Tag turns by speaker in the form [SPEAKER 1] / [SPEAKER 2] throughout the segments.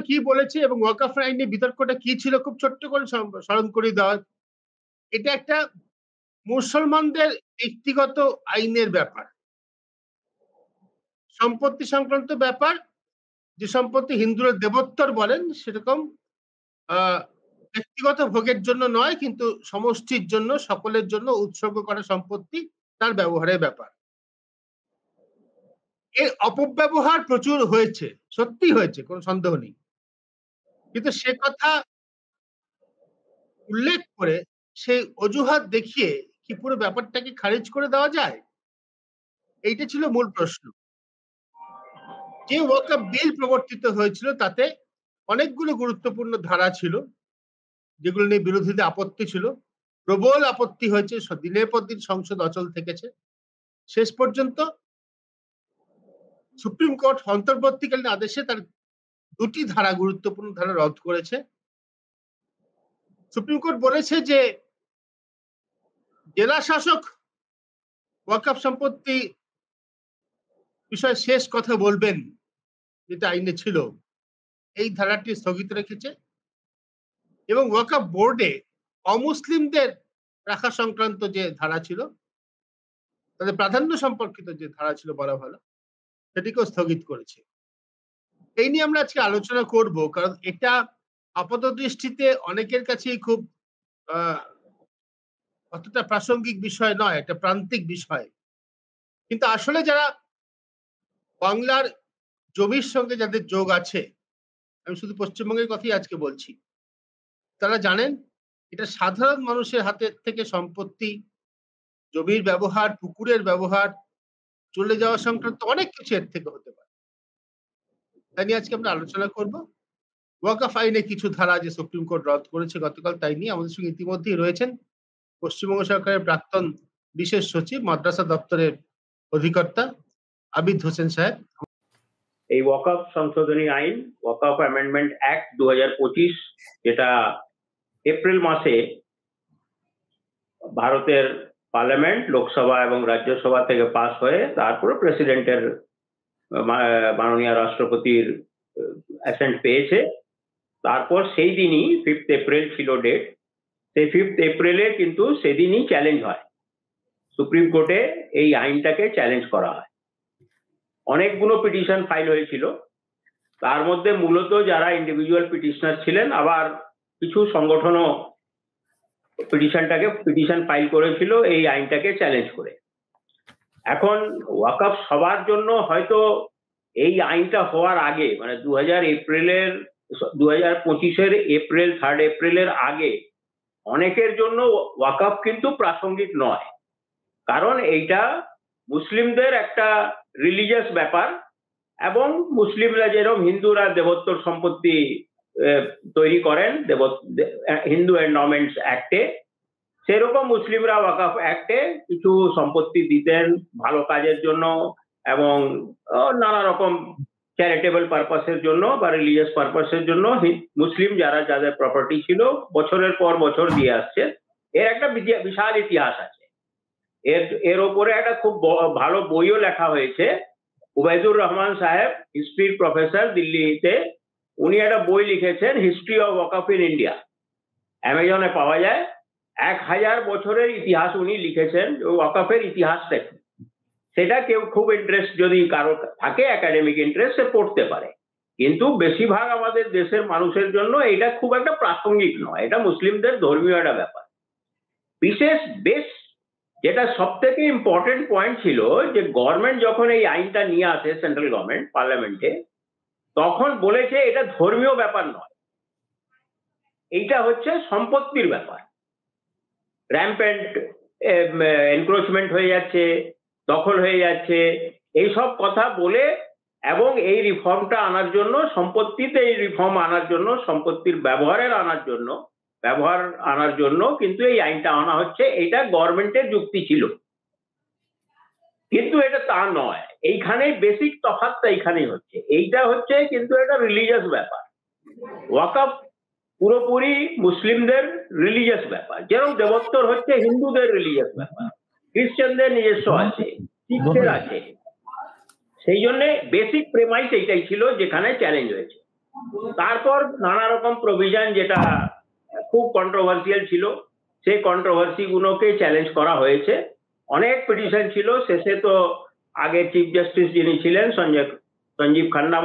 [SPEAKER 1] কি বলেছে এবং ওয়াকফ আইন নিয়ে বিতর্কটা কি ছিল খুব ছোট্ট করে স্মরণ করে দেওয়া। এটা একটা মুসলমানদের ব্যক্তিগত আইনের ব্যাপার, সম্পত্তি সংক্রান্ত ব্যাপার। যে সম্পত্তি হিন্দুরা দেবোত্তর বলেন, সেরকম ব্যক্তিগত ভোগের জন্য নয়, কিন্তু সমষ্টির জন্য, সকলের জন্য উৎসর্গ করা সম্পত্তি, তার ব্যবহারের ব্যাপার। এর অপব্যবহার প্রচুর হয়েছে, সত্যি হয়েছে, কোনো সন্দেহ নেই। কিন্তু সে কথা উল্লেখ করে সেই অজুহাত দেখিয়ে কি পুরো ব্যাপারটাকে খারিজ করে দেওয়া যায়? এইটা ছিল মূল প্রশ্ন। যে ওয়াকফ বিল প্রবর্তিত হয়েছিল তাতে অনেকগুলো গুরুত্বপূর্ণ ধারা ছিল যেগুলো নিয়ে বিরোধীদের আপত্তি ছিল। প্রবল আপত্তি হয়েছে, দিনের পর দিন সংসদ অচল থেকেছে। শেষ পর্যন্ত সুপ্রিম কোর্ট অন্তর্বর্তীকালীন আদেশে তার দুটি ধারা, গুরুত্বপূর্ণ ধারা রদ করেছে। সুপ্রিম কোর্ট বলেছে যে জেলা শাসক ওয়াকফ সম্পত্তি বিষয়ে শেষ কথা বলবেন, যেটা আইনে ছিল, এই ধারাটি স্থগিত রেখেছে। এবং ওয়াকফ বোর্ডে অমুসলিমদের রাখা সংক্রান্ত যে ধারা ছিল, তাদের প্রাধান্য সম্পর্কিত যে ধারা ছিল বলা ভালো, সেটিকেও স্থগিত করেছে। এই নিয়ে আমরা আজকে আলোচনা করব, কারণ এটা আপাত দৃষ্টিতে অনেকের কাছেই খুব অতটা প্রাসঙ্গিক বিষয় নয়, এটা প্রান্তিক বিষয়। কিন্তু আসলে যারা বাংলার জমির সঙ্গে যাদের যোগ আছে, আমি শুধু পশ্চিমবঙ্গের কথাই আজকে বলছি, তারা জানেন এটা সাধারণ মানুষের হাতের থেকে সম্পত্তি, জমির ব্যবহার, পুকুরের ব্যবহার চলে যাওয়া সংক্রান্ত অনেক কিছু এর থেকে হতে পারে। তাই নিয়ে আজকে আমরা আলোচনা করব। ওয়াকফ আইনে কিছু ধারা যে সুপ্রিম কোর্ট রদ করেছে গতকাল, তাই নিয়ে আমাদের সঙ্গে ইতিমধ্যেই রয়েছেন পশ্চিমবঙ্গ সরকারের প্রাক্তন বিশেষ সচিব, মাদ্রাসা দপ্তরের অধিকর্তা আবিদ হোসেন সাহেব।
[SPEAKER 2] এই ওয়াকফ সংশোধনী আইন, ওয়াকফ অ্যামেন্ডমেন্ট অ্যাক্ট 2025, যেটা এপ্রিল মাসে ভারতের পার্লামেন্ট, লোকসভা এবং রাজ্যসভা থেকে পাস হয়ে তারপরে প্রেসিডেন্টের মাননীয় রাষ্ট্রপতির অ্যাসেন্ট পেয়েছে। তারপর সেই দিনই 5 এপ্রিল ছিল ডেট। সেই 5 এপ্রিলে কিন্তু সেদিনই চ্যালেঞ্জ হয়, সুপ্রিম কোর্টে এই আইনটাকে চ্যালেঞ্জ করা হয়। অনেকগুলো পিটিশন ফাইল হয়েছিল, তার মধ্যে মূলত যারা ইন্ডিভিজুয়াল পিটিশনার ছিলেন, আবার কিছু সংগঠনও পিটিশন ফাইল করেছিল এই আইনটাকে চ্যালেঞ্জ করে। এখন ওয়াকফ সবার জন্য হয়তো এই আইনটা হওয়ার আগে, মানে 2025-এর এপ্রিল, 3 এপ্রিলের আগে অনেকের জন্য ওয়াকফ কিন্তু প্রাসঙ্গিক নয়, কারণ এইটা মুসলিমদের একটা রিলিজিয়াস ব্যাপার। এবং মুসলিমরা যেরকম হিন্দুরা দেবোত্তর সম্পত্তি তৈরি করেন হিন্দু এন্ডমেন্টস অ্যাক্টে, সেরকম মুসলিমরা ওয়াকফ অ্যাক্টে কিছু সম্পত্তি দিতেন ভালো কাজের জন্য এবং নানা রকম চ্যারিটেবল পারপাসের জন্য বা রিলিজিয়াস পারপাসের জন্য। মুসলিম যাদের প্রপার্টি ছিল বছরের পর বছর দিয়ে আসছে। এর একটা বিশাল ইতিহাস আছে। এর ওপরে একটা খুব ভালো বইও লেখা হয়েছে। উবাইদুর রহমান সাহেব, হিস্ট্রির প্রফেসর দিল্লিতে, উনি একটা বই লিখেছেন, history of Waqf in India, অ্যামাজনে পাওয়া যায়। 1000 বছরের ইতিহাস উনি লিখেছেন, ওয়াকফের ইতিহাসটা কি, সেটা কেউ খুব ইন্টারেস্ট যদি কারো থাকে, একাডেমিক ইন্টারেস্ট, সে পড়তে পারে। কিন্তু বেশিরভাগ আমাদের দেশের মানুষের জন্য এটা খুব একটা প্রাসঙ্গিক নয়, এটা মুসলিমদের ধর্মীয় একটা ব্যাপার। বেশ যেটা সব থেকে ইম্পর্টেন্ট পয়েন্ট ছিল যে গভর্নমেন্ট যখন এই আইনটা নিয়ে আসে, সেন্ট্রাল গভর্নমেন্ট পার্লামেন্টে, তখন বলেছে এটা ধর্মীয় ব্যাপার নয়, এইটা হচ্ছে সম্পত্তির ব্যাপার। র্যাম্পেন্ট এনক্রোচমেন্ট হয়ে যাচ্ছে, দখল হয়ে যাচ্ছে, এইসব কথা বলে, এবং এই রিফর্মটা আনার জন্য, সম্পত্তিতে এই রিফর্ম আনার জন্য, সম্পত্তির ব্যবহার আনার জন্য কিন্তু এই আইনটা আনা হচ্ছে। এটা গভর্নমেন্টের যুক্তি ছিল, কিন্তু এটা তা নয়। এইখানেই বেসিক তফাৎটা এইখানেই হচ্ছে। এইটা হচ্ছে কিন্তু এটা রিলিজিয়াস ব্যাপার। ওয়াকফ পুরোপুরি মুসলিমদের রিলিজিয়াস ব্যাপার, যেরকম দেবোত্তর হচ্ছে হিন্দুদের রিলিজিয়াস ব্যাপার, খ্রিস্টানদের নিজস্ব আছে, শিখদের আছে। সেই জন্য বেসিক প্রেমাইস এইটাই ছিল যেখানে চ্যালেঞ্জ হয়েছে। তারপর নানা রকম প্রভিশন যেটা খুব কন্ট্রোভার্সিয়াল ছিল, সেই কন্ট্রোভার্সি গুলোকে চ্যালেঞ্জ করা হয়েছে। অনেক পিটিশন ছিল, শেষে তো আগে চিফ জাস্টিস যিনি ছিলেন সঞ্জীব খান্না,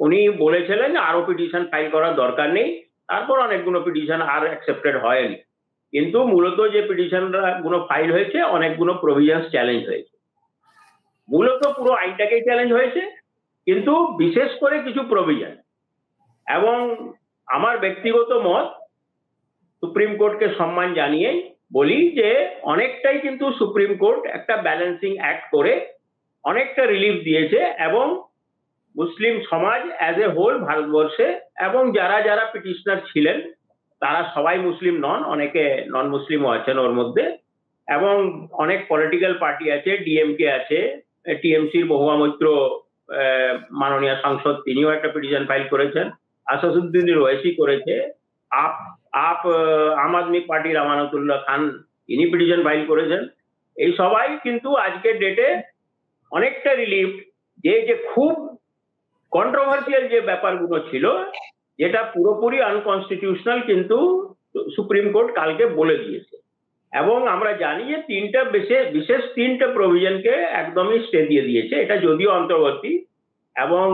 [SPEAKER 2] উনি বলেছিলেন যে আরো পিটিশন ফাইল করার দরকার নেই। তারপর অনেকগুলো পিটিশন আর অ্যাকসেপ্টেড হয়নি, কিন্তু মূলত যে পিটিশন গুলো ফাইল হয়েছে অনেকগুলো প্রভিশন চ্যালেঞ্জ হয়েছে। মূলত পুরো আইনটাকেই চ্যালেঞ্জ হয়েছে, কিন্তু বিশেষ করে কিছু প্রভিশন। এবং আমার ব্যক্তিগত মত, সুপ্রিম কোর্টকে সম্মান জানিয়ে বলি যে অনেকটাই কিন্তু সুপ্রিম কোর্ট একটা ব্যালেন্সিং অ্যাক্ট করে অনেকটা রিলিফ দিয়েছে, এবং মুসলিম সমাজ অ্যাজ এ হোল ভারতবর্ষে, এবং যারা যারা পিটিশনার ছিলেন তারা সবাই মুসলিম নন, অনেকে নন মুসলিমও আছেন ওর মধ্যে, এবং অনেক পলিটিক্যাল পার্টি আছে, ডিএমকে আছে, টিএমসির মহুয়া মৈত্র মাননীয় সাংসদ তিনিও একটা পিটিশন ফাইল করেছেন, আসাদুদ্দিন ওয়াইসি করেছে, আম আদমি পার্টির আমানতুল্লাহ খান ইনি পিটিশন ফাইল করেছেন। এই সবাই কিন্তু আজকের ডেটে অনেকটা রিলিফ, যে যে খুব কন্ট্রোভার্সিয়াল যে ব্যাপারগুলো ছিল যেটা পুরোপুরি আনকনস্টিটিউশনাল, কিন্তু সুপ্রিম কোর্ট কালকে বলে দিয়েছে। এবং আমরা জানি যে বিশেষ তিনটা প্রভিশনকে একদমই স্টে দিয়ে দিয়েছে। এটা যদিও অন্তর্বর্তী, এবং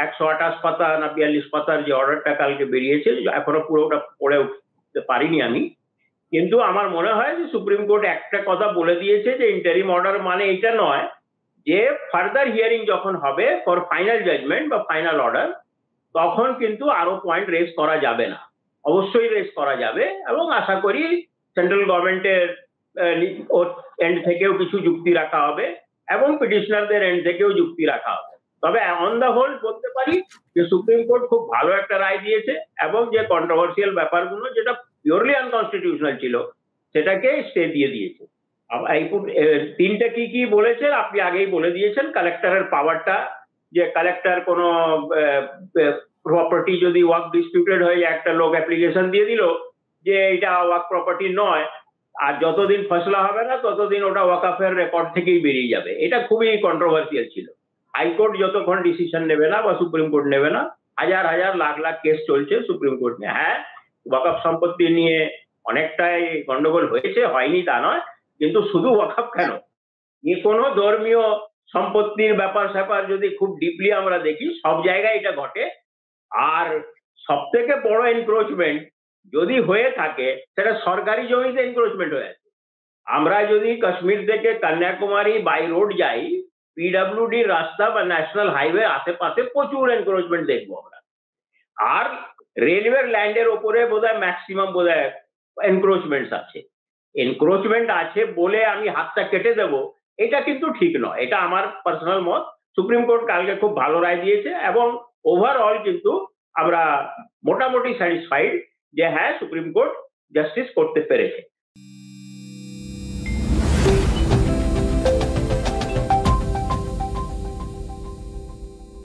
[SPEAKER 2] 128 পাতা না 42 পাতার যে অর্ডারটা কালকে বেরিয়েছে, এখনো পুরোটা পড়ে উঠতে পারিনি আমি, কিন্তু আমার মনে হয় যে সুপ্রিম কোর্ট একটা কথা বলে দিয়েছে যে ইন্টারিম অর্ডার মানে এটা নয় যে ফার্দার হিয়ারিং যখন হবে ফর ফাইনাল জাজমেন্ট বা ফাইনাল অর্ডার, তখন কিন্তু আরো পয়েন্ট রেজ করা যাবে না। অবশ্যই রেজ করা যাবে, এবং আশা করি সেন্ট্রাল গভর্নমেন্টের এন্ড থেকেও কিছু যুক্তি রাখা হবে, এবং পিটিশনারদের এন্ড থেকেও যুক্তি রাখা হবে। তবে অন দ্য হোল বলতে পারি যে সুপ্রিম কোর্ট খুব ভালো একটা রায় দিয়েছে, এবং যে কন্ট্রোভার্সিয়াল ব্যাপারগুলো যেটা পিওরলি আনকনস্টিটিউশনাল ছিল সেটাকে স্টে দিয়ে দিয়েছে। এই তিনটা কি কি বলেছেন আপনি আগেই বলে দিয়েছেন। কালেক্টরের পাওয়ারটা, যে কালেক্টর কোনো প্রপার্টি যদি ওয়ার্ক ডিসপিউটেড হয়ে একটা লোক অ্যাপ্লিকেশন দিয়ে দিল যে এটা ওয়ার্ক প্রপার্টি নয়, আর যতদিন ফয়সলা হবে না ততদিন ওটা ওয়াকাফের রেকর্ড থেকেই বেরিয়ে যাবে। এটা খুবই কন্ট্রোভার্সিয়াল ছিল। হাইকোর্ট যতক্ষণ ডিসিশন নেবে না বা সুপ্রিম কোর্ট নেবে না, হাজার হাজার লাখ লাখ কেস চলছে সুপ্রিম কোর্ট নিয়ে। হ্যাঁ, ওয়াকাফ সম্পত্তি নিয়ে অনেকটাই গন্ডগোল হয়েছে, হয়নি তা নয়, কিন্তু শুধু ওয়াকাফ কেন, যে কোনো ধর্মীয় সম্পত্তির ব্যাপার স্যাপার যদি খুব ডিপলি আমরা দেখি, সব জায়গায় এটা ঘটে। আর সব থেকে বড় এনক্রোচমেন্ট যদি হয়ে থাকে সেটা সরকারি জমিতে এনক্রোচমেন্ট হয়ে আছে। আমরা যদি কাশ্মীর থেকে কন্যাকুমারী বাই রোড যাই, পিডব্লিউডি রাস্তা বা ন্যাশনাল হাইওয়ে আশেপাশে প্রচুর এনক্রোচমেন্ট দেখবো আমরা। আর রেলওয়ের ল্যান্ডের ওপরে বোধহয় ম্যাক্সিমাম বোধহয় এনক্রোচমেন্ট আছে। এনক্রোচমেন্ট আছে বলে আমি হাতটা কেটে দেব, এটা কিন্তু ঠিক নয়। এটা আমার পার্সোনাল মত। সুপ্রিম কোর্ট কালকে খুব ভালো রায় দিয়েছে, এবং ওভারঅল কিন্তু আমরা মোটামুটি স্যাটিসফাইড যে হ্যাঁ, সুপ্রিম কোর্ট জাস্টিস করতে পেরেছে।